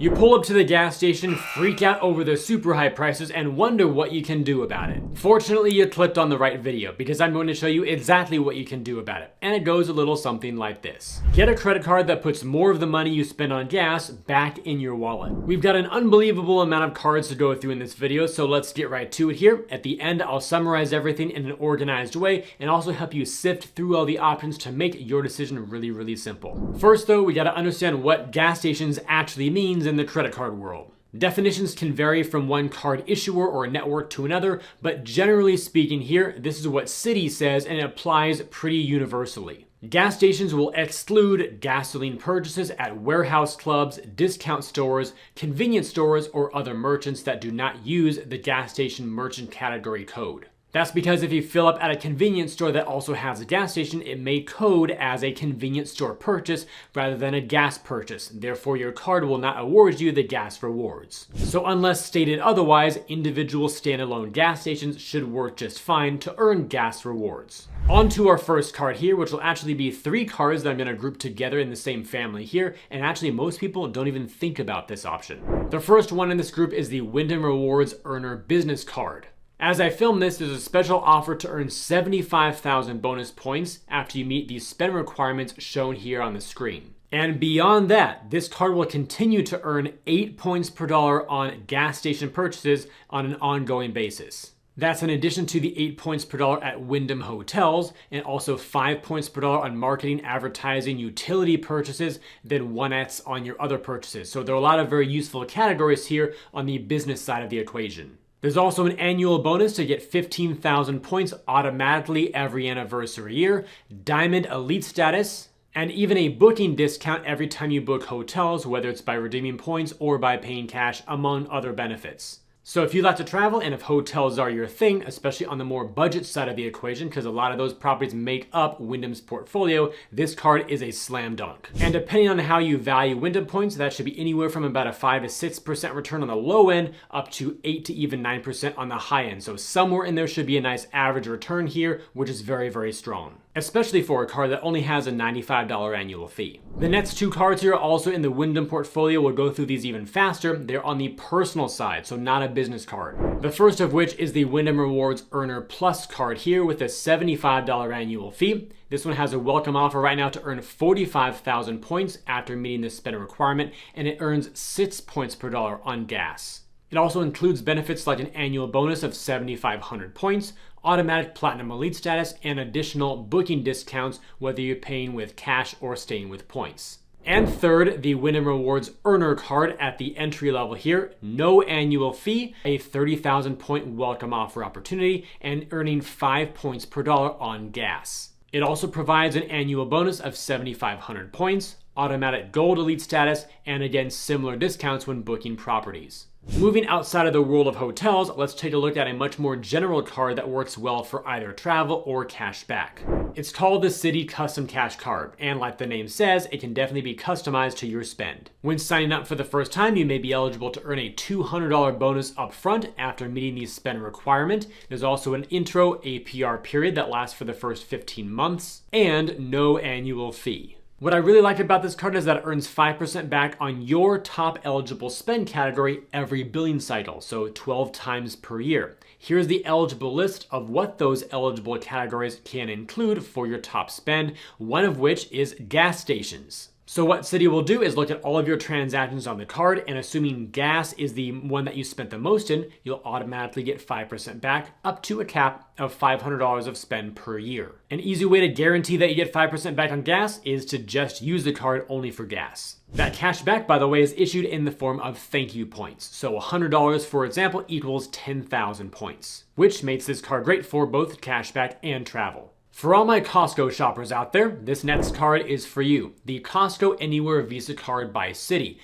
You pull up to the gas station, freak out over the super high prices, and wonder what you can do about it. Fortunately, you clicked on the right video because I'm going to show you exactly what you can do about it. And it goes a little something like this. Get a credit card that puts more of the money you spend on gas back in your wallet. We've got an unbelievable amount of cards to go through in this video, so let's get right to it here. At the end, I'll summarize everything in an organized way and also help you sift through all the options to make your decision really, really simple. First though, we gotta understand what gas stations actually means in the credit card world. Definitions can vary from one card issuer or network to another, but generally speaking here, this is what Citi says and it applies pretty universally. Gas stations will exclude gasoline purchases at warehouse clubs, discount stores, convenience stores, or other merchants that do not use the gas station merchant category code. That's because if you fill up at a convenience store that also has a gas station, it may code as a convenience store purchase rather than a gas purchase. Therefore, your card will not award you the gas rewards. So unless stated otherwise, individual standalone gas stations should work just fine to earn gas rewards. On to our first card here, which will actually be 3 cards that I'm going to group together in the same family here, and actually most people don't even think about this option. The first one in this group is the Wyndham Rewards Earner Business Card. As I film this, there's a special offer to earn 75,000 bonus points after you meet the spend requirements shown here on the screen. And beyond that, this card will continue to earn 8 points per dollar on gas station purchases on an ongoing basis. That's in addition to the 8 points per dollar at Wyndham hotels and also 5 points per dollar on marketing, advertising, utility purchases, then 1x on your other purchases. So there are a lot of very useful categories here on the business side of the equation. There's also an annual bonus to get 15,000 points automatically every anniversary year, Diamond Elite status, and even a booking discount every time you book hotels, whether it's by redeeming points or by paying cash, among other benefits. So if you like to travel and if hotels are your thing, especially on the more budget side of the equation, because a lot of those properties make up Wyndham's portfolio, this card is a slam dunk. And depending on how you value Wyndham points, that should be anywhere from about a 5 to 6% return on the low end up to 8 to even 9% on the high end. So somewhere in there should be a nice average return here, which is very, very strong, especially for a card that only has a $95 annual fee. The next 2 cards here are also in the Wyndham portfolio. We'll go through these even faster. They're on the personal side, so not a business card. The first of which is the Wyndham Rewards Earner Plus card here with a $75 annual fee. This one has a welcome offer right now to earn 45,000 points after meeting the spend requirement, and it earns 6 points per dollar on gas. It also includes benefits like an annual bonus of 7,500 points, automatic Platinum Elite status, and additional booking discounts whether you're paying with cash or staying with points. And third, the Wyndham Rewards Earner Card at the entry level here, no annual fee, a 30,000 point welcome offer opportunity, and earning 5 points per dollar on gas. It also provides an annual bonus of 7,500 points, automatic Gold Elite status, and again, similar discounts when booking properties. Moving outside of the world of hotels, let's take a look at a much more general card that works well for either travel or cash back. It's called the Citi Custom Cash card, and like the name says, it can definitely be customized to your spend. When signing up for the first time, you may be eligible to earn a $200 bonus up front after meeting the spend requirement. There's also an intro APR period that lasts for the first 15 months, and no annual fee. What I really like about this card is that it earns 5% back on your top eligible spend category every billing cycle, so 12 times per year. Here's the eligible list of what those eligible categories can include for your top spend, one of which is gas stations. So what Citi will do is look at all of your transactions on the card, and assuming gas is the one that you spent the most in, you'll automatically get 5% back up to a cap of $500 of spend per year. An easy way to guarantee that you get 5% back on gas is to just use the card only for gas. That cash back, by the way, is issued in the form of thank you points. So $100, for example, equals 10,000 points, which makes this card great for both cash back and travel. For all my Costco shoppers out there, this next card is for you. The Costco Anywhere Visa Card by Citi.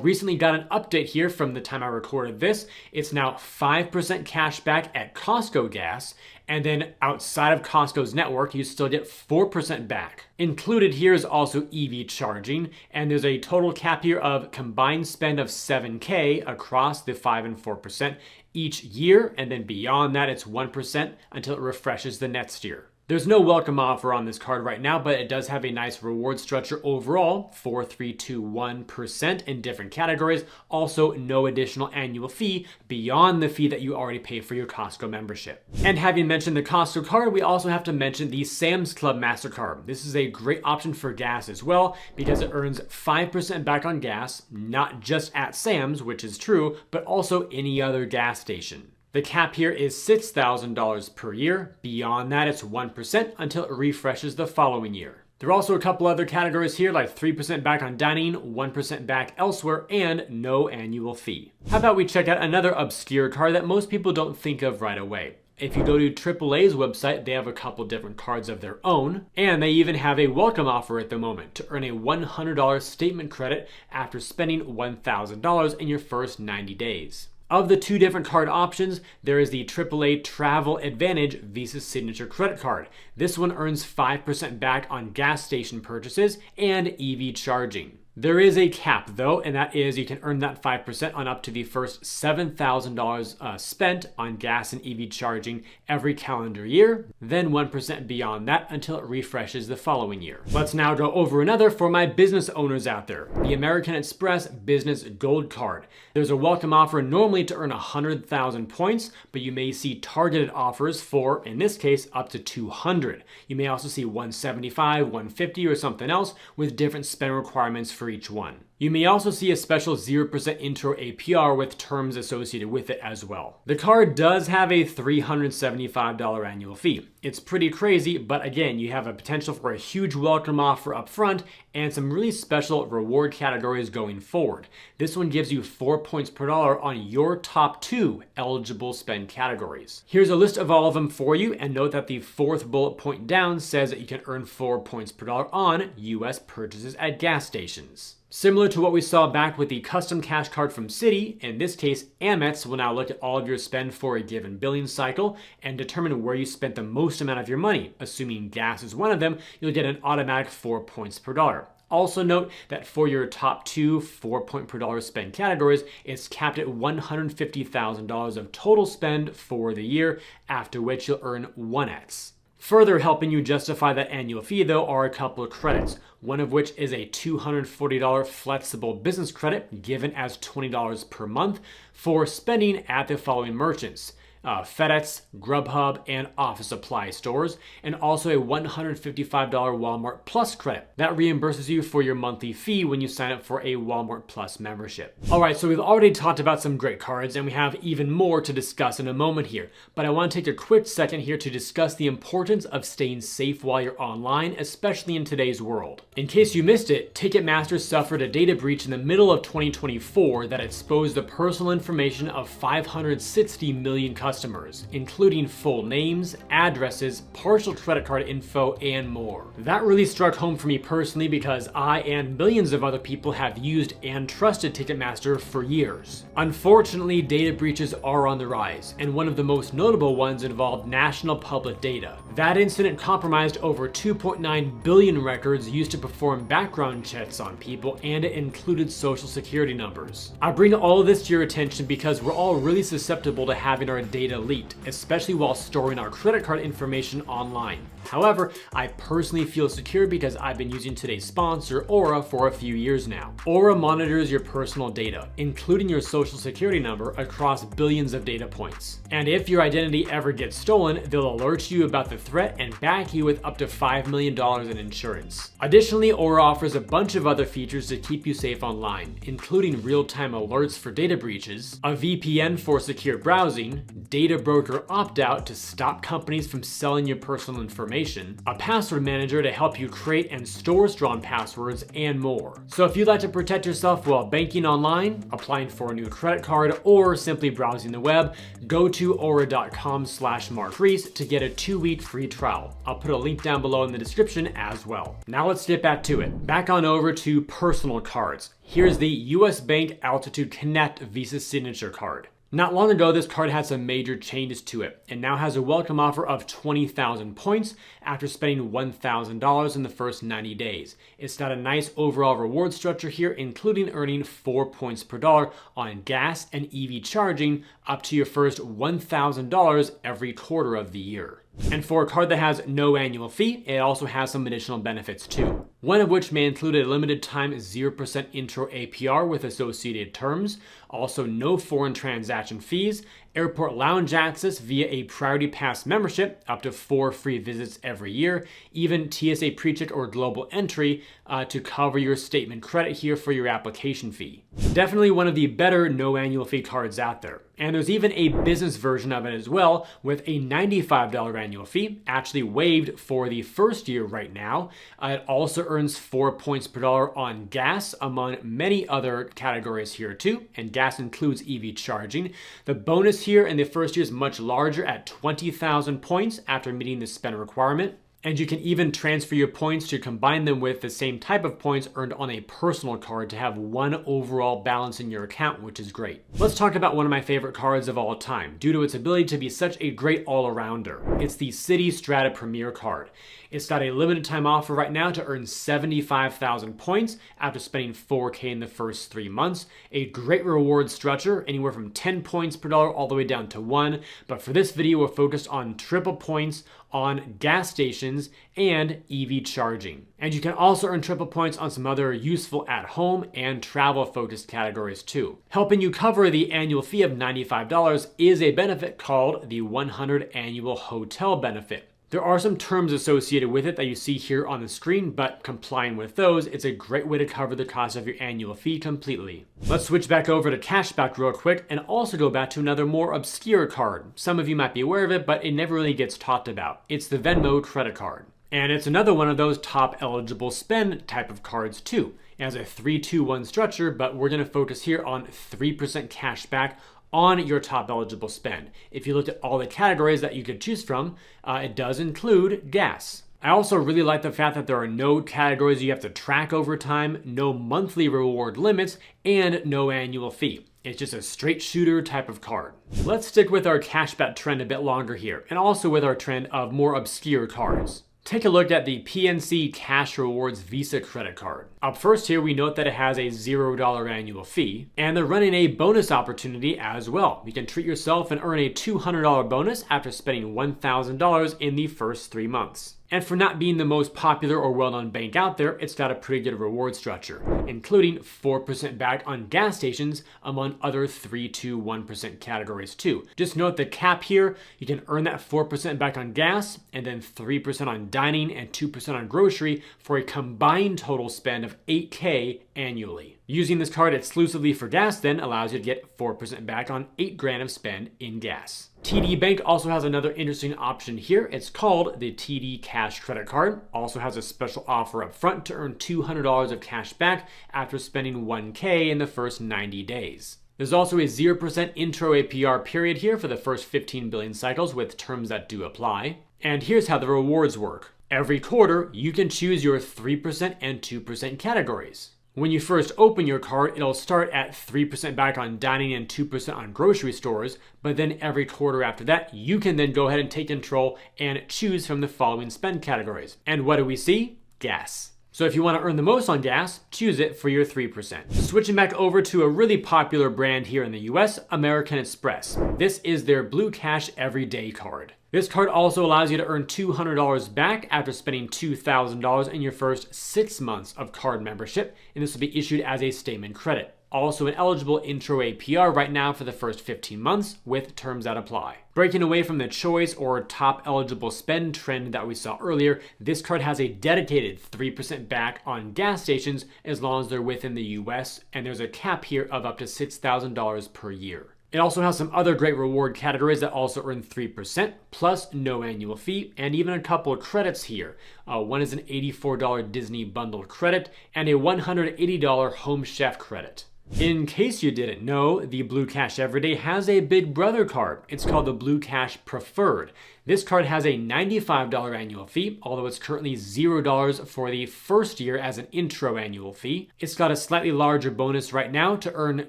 Recently got an update here from the time I recorded this. It's now 5% cash back at Costco Gas, and then outside of Costco's network, you still get 4% back. Included here is also EV charging, and there's a total cap here of combined spend of $7,000 across the 5 and 4% each year, and then beyond that, it's 1% until it refreshes the next year. There's no welcome offer on this card right now, but it does have a nice reward structure overall, 4.321% in different categories. Also, no additional annual fee beyond the fee that you already pay for your Costco membership. And having mentioned the Costco card, we also have to mention the Sam's Club Mastercard. This is a great option for gas as well because it earns 5% back on gas, not just at Sam's, which is true, but also any other gas station. The cap here is $6,000 per year. Beyond that, it's 1% until it refreshes the following year. There are also a couple other categories here like 3% back on dining, 1% back elsewhere, and no annual fee. How about we check out another obscure card that most people don't think of right away? If you go to AAA's website, they have a couple different cards of their own, and they even have a welcome offer at the moment to earn a $100 statement credit after spending $1,000 in your first 90 days. Of the two different card options, there is the AAA Travel Advantage Visa Signature Credit Card. This one earns 5% back on gas station purchases and EV charging. There is a cap though, and that is you can earn that 5% on up to the first $7,000 spent on gas and EV charging every calendar year, then 1% beyond that until it refreshes the following year. Let's now go over another for my business owners out there, the American Express Business Gold Card. There's a welcome offer normally to earn 100,000 points, but you may see targeted offers for, in this case, up to 200. You may also see 175, 150, or something else with different spend requirements for each one. You may also see a special 0% intro APR with terms associated with it as well. The card does have a $375 annual fee. It's pretty crazy, but again, you have a potential for a huge welcome offer up front and some really special reward categories going forward. This one gives you 4 points per dollar on your top 2 eligible spend categories. Here's a list of all of them for you, and note that the 4th bullet point down says that you can earn 4 points per dollar on US purchases at gas stations. Similar to what we saw back with the Custom Cash card from Citi, in this case, Amex will now look at all of your spend for a given billing cycle and determine where you spent the most amount of your money. Assuming gas is one of them, you'll get an automatic 4 points per dollar. Also note that for your top 2 4 point per dollar spend categories, it's capped at $150,000 of total spend for the year, after which you'll earn 1x. Further helping you justify that annual fee though are a couple of credits, one of which is a $240 flexible business credit given as $20 per month for spending at the following merchants: FedEx, Grubhub, and office supply stores, and also a $155 Walmart Plus credit. That reimburses you for your monthly fee when you sign up for a Walmart Plus membership. All right, so we've already talked about some great cards, and we have even more to discuss in a moment here, but I want to take a quick second here to discuss the importance of staying safe while you're online, especially in today's world. In case you missed it, Ticketmaster suffered a data breach in the middle of 2024 that exposed the personal information of 560 million customers, including full names, addresses, partial credit card info, and more. That really struck home for me personally because I and millions of other people have used and trusted Ticketmaster for years. Unfortunately, data breaches are on the rise, and one of the most notable ones involved national public data. That incident compromised over 2.9 billion records used to perform background checks on people, and it included social security numbers. I bring all of this to your attention because we're all really susceptible to having our data leaked, especially while storing our credit card information online. However, I personally feel secure because I've been using today's sponsor, Aura, for a few years now. Aura monitors your personal data, including your social security number, across billions of data points. And if your identity ever gets stolen, they'll alert you about the threat and back you with up to $5 million in insurance. Additionally, Aura offers a bunch of other features to keep you safe online, including real-time alerts for data breaches, a VPN for secure browsing, data broker opt-out to stop companies from selling your personal information, a password manager to help you create and store strong passwords, and more. So if you'd like to protect yourself while banking online, applying for a new credit card, or simply browsing the web, go to aura.com/MarkReese to get a 2-week free trial. I'll put a link down below in the description as well. Now let's get back to it. Back on over to personal cards. Here's the US Bank Altitude Connect Visa Signature Card. Not long ago, this card had some major changes to it and now has a welcome offer of 20,000 points after spending $1,000 in the first 90 days. It's got a nice overall reward structure here, including earning 4 points per dollar on gas and EV charging up to your first $1,000 every quarter of the year. And for a card that has no annual fee, it also has some additional benefits too. One of which may include a limited time 0% intro APR with associated terms, also no foreign transaction fees, airport lounge access via a Priority Pass membership, up to 4 free visits every year, even TSA PreCheck or global entry to cover your statement credit here for your application fee. Definitely one of the better no annual fee cards out there. And there's even a business version of it as well with a $95 annual fee, actually waived for the first year right now. It also earns 4 points per dollar on gas, among many other categories here too, and gas includes EV charging. The bonus here in the first year is much larger at 20,000 points after meeting the spend requirement. And you can even transfer your points to combine them with the same type of points earned on a personal card to have one overall balance in your account, which is great. Let's talk about one of my favorite cards of all time, due to its ability to be such a great all-arounder. It's the Citi Strata Premier card. It's got a limited time offer right now to earn 75,000 points after spending $4K in the first 3 months. A great reward structure, anywhere from 10 points per dollar all the way down to 1. But for this video, we're focused on triple points on gas stations and EV charging. And you can also earn triple points on some other useful at-home and travel-focused categories too. Helping you cover the annual fee of $95 is a benefit called the 100 Annual Hotel Benefit. There are some terms associated with it that you see here on the screen, but complying with those, it's a great way to cover the cost of your annual fee completely. Let's switch back over to cashback real quick and also go back to another more obscure card. Some of you might be aware of it, but it never really gets talked about. It's the Venmo credit card. And it's another one of those top eligible spend type of cards too. It has a 3-2-1 structure, but we're going to focus here on 3% cash back on your top eligible spend. If you looked at all the categories that you could choose from, it does include gas. I also really like the fact that there are no categories you have to track over time, no monthly reward limits, and no annual fee. It's just a straight shooter type of card. Let's stick with our cashback trend a bit longer here, and also with our trend of more obscure cards. Take a look at the PNC Cash Rewards Visa Credit Card. Up first here, we note that it has a $0 annual fee, and they're running a bonus opportunity as well. You can treat yourself and earn a $200 bonus after spending $1,000 in the first 3 months. And for not being the most popular or well-known bank out there, it's got a pretty good reward structure, including 4% back on gas stations, among other 3-1% categories too. Just note the cap here, you can earn that 4% back on gas, and then 3% on dining and 2% on grocery for a combined total spend of $8K annually. Using this card exclusively for gas then allows you to get 4% back on $8,000 of spend in gas. TD Bank also has another interesting option here. It's called the TD Cash Credit Card. Also has a special offer up front to earn $200 of cash back after spending $1K in the first 90 days. There's also a 0% intro APR period here for the first 15 billion cycles with terms that do apply. And here's how the rewards work. Every quarter, you can choose your 3% and 2% categories. When you first open your card, it'll start at 3% back on dining and 2% on grocery stores, but then every quarter after that, you can then go ahead and take control and choose from the following spend categories. And what do we see? Gas. So if you want to earn the most on gas, choose it for your 3%. Switching back over to a really popular brand here in the US, American Express. This is their Blue Cash Everyday card. This card also allows you to earn $200 back after spending $2,000 in your first 6 months of card membership, and this will be issued as a statement credit. Also an eligible intro APR right now for the first 15 months with terms that apply. Breaking away from the choice or top eligible spend trend that we saw earlier, this card has a dedicated 3% back on gas stations as long as they're within the US, and there's a cap here of up to $6,000 per year. It also has some other great reward categories that also earn 3%, plus no annual fee, and even a couple of credits here. One is an $84 Disney bundle credit and a $180 Home Chef credit. In case you didn't know, the Blue Cash Everyday has a big brother card. It's called the Blue Cash Preferred. This card has a $95 annual fee, although it's currently $0 for the first year as an intro annual fee. It's got a slightly larger bonus right now to earn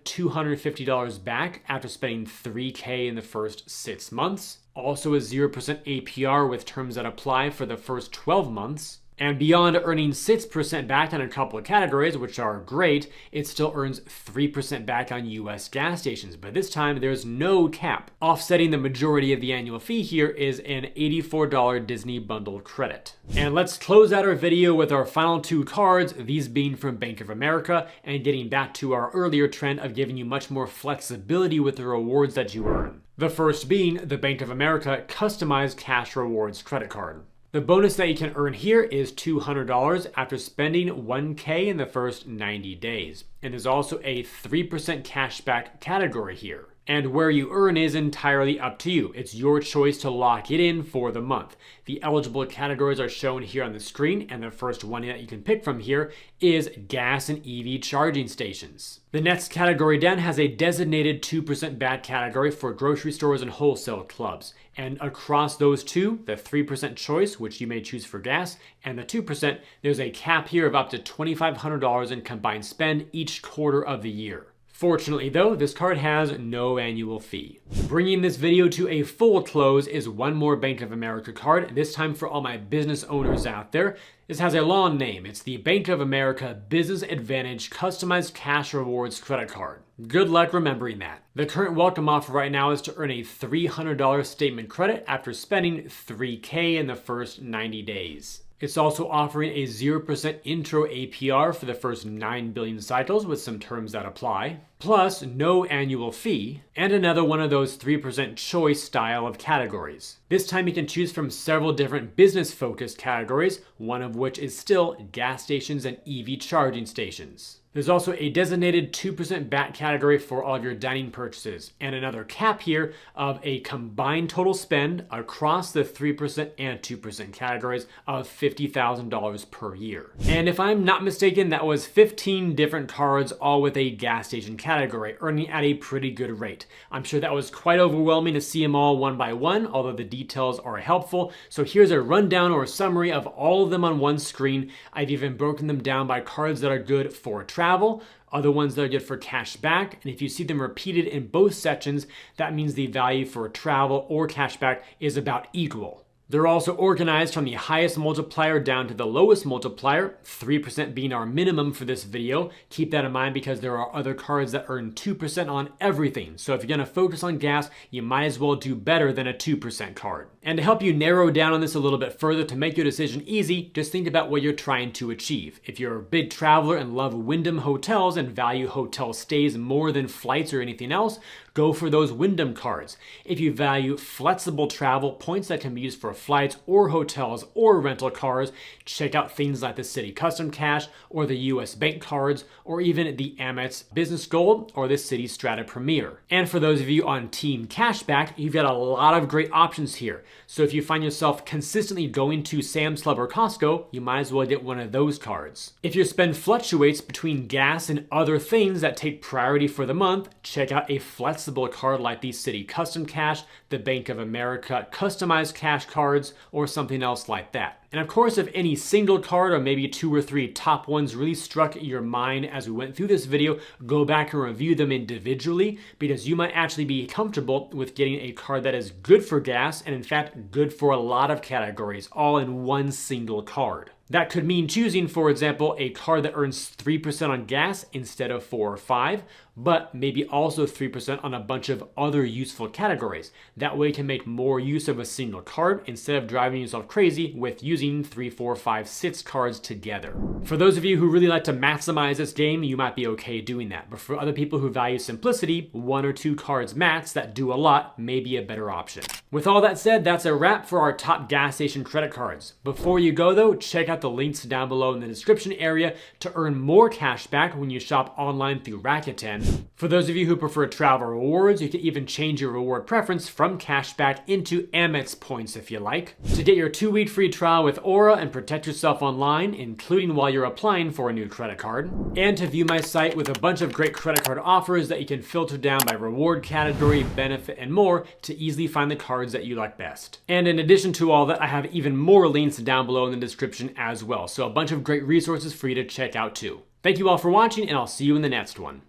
$250 back after spending $3K in the first 6 months. Also a 0% APR with terms that apply for the first 12 months. And beyond earning 6% back on a couple of categories, which are great, it still earns 3% back on US gas stations, but this time there's no cap. Offsetting the majority of the annual fee here is an $84 Disney bundle credit. And let's close out our video with our final two cards, these being from Bank of America, and getting back to our earlier trend of giving you much more flexibility with the rewards that you earn. The first being the Bank of America Customized Cash Rewards Credit Card. The bonus that you can earn here is $200 after spending $1K in the first 90 days. And there's also a 3% cashback category here. And where you earn is entirely up to you. It's your choice to lock it in for the month. The eligible categories are shown here on the screen, and the first one that you can pick from here is gas and EV charging stations. The next category down has a designated 2% back category for grocery stores and wholesale clubs. And across those two, the 3% choice, which you may choose for gas, and the 2%, there's a cap here of up to $2,500 in combined spend each quarter of the year. Fortunately though, this card has no annual fee. Bringing this video to a full close is one more Bank of America card, this time for all my business owners out there. This has a long name. It's the Bank of America Business Advantage Customized Cash Rewards Credit Card. Good luck remembering that. The current welcome offer right now is to earn a $300 statement credit after spending $3K in the first 90 days. It's also offering a 0% intro APR for the first 9 billion cycles with some terms that apply, plus no annual fee, and another one of those 3% choice style of categories. This time you can choose from several different business-focused categories, one of which is still gas stations and EV charging stations. There's also a designated 2% back category for all of your dining purchases, and another cap here of a combined total spend across the 3% and 2% categories of $50,000 per year. And if I'm not mistaken, that was 15 different cards, all with a gas station category, earning at a pretty good rate. I'm sure that was quite overwhelming to see them all one by one, although the details are helpful. So here's a rundown or a summary of all of them on one screen. I've even broken them down by cards that are good for travel, other ones that are good for cash back, and if you see them repeated in both sections, that means the value for travel or cash back is about equal. They're also organized from the highest multiplier down to the lowest multiplier, 3% being our minimum for this video. Keep that in mind because there are other cards that earn 2% on everything. So if you're gonna focus on gas, you might as well do better than a 2% card. And to help you narrow down on this a little bit further to make your decision easy, just think about what you're trying to achieve. If you're a big traveler and love Wyndham hotels and value hotel stays more than flights or anything else, go for those Wyndham cards. If you value flexible travel, points that can be used for flights or hotels or rental cars, check out things like the Citi Custom Cash or the US Bank cards, or even the Amex Business Gold or the Citi Strata Premier. And for those of you on Team Cashback, you've got a lot of great options here. So if you find yourself consistently going to Sam's Club or Costco, you might as well get one of those cards. If your spend fluctuates between gas and other things that take priority for the month, check out a flexible card like the Citi Custom Cash, the Bank of America Customized Cash cards, or something else like that. And of course, if any single card or maybe 2 or 3 top ones really struck your mind as we went through this video, go back and review them individually, because you might actually be comfortable with getting a card that is good for gas and in fact good for a lot of categories, all in one single card. That could mean choosing, for example, a card that earns 3% on gas instead of 4 or 5, but maybe also 3% on a bunch of other useful categories. That way you can make more use of a single card instead of driving yourself crazy with using 3, 4, 5, 6 cards together. For those of you who really like to maximize this game, you might be okay doing that. But for other people who value simplicity, 1 or 2 cards max that do a lot may be a better option. With all that said, that's a wrap for our top gas station credit cards. Before you go though, check out the links down below in the description area to earn more cash back when you shop online through Rakuten. For those of you who prefer travel rewards, you can even change your reward preference from cashback into Amex points if you like. To get your 2-week free trial with Aura and protect yourself online, including while you're applying for a new credit card. And to view my site with a bunch of great credit card offers that you can filter down by reward category, benefit, and more to easily find the cards that you like best. And in addition to all that, I have even more links down below in the description as well. So a bunch of great resources for you to check out too. Thank you all for watching, and I'll see you in the next one.